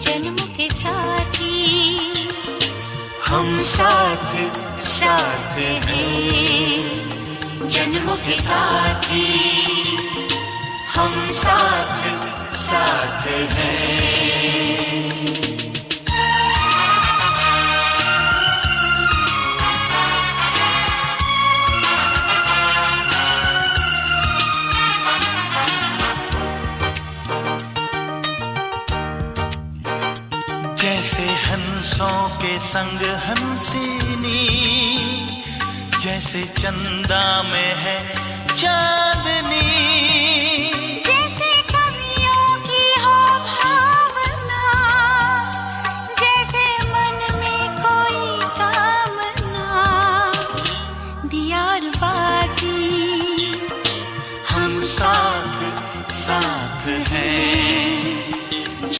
जन्म के साथी, हम साथ साथ हैं, जन्म के साथी, हम साथ साथ हैं। जैसे हंसों के संग हंसिनी, जैसे चंदा में है चांदनी,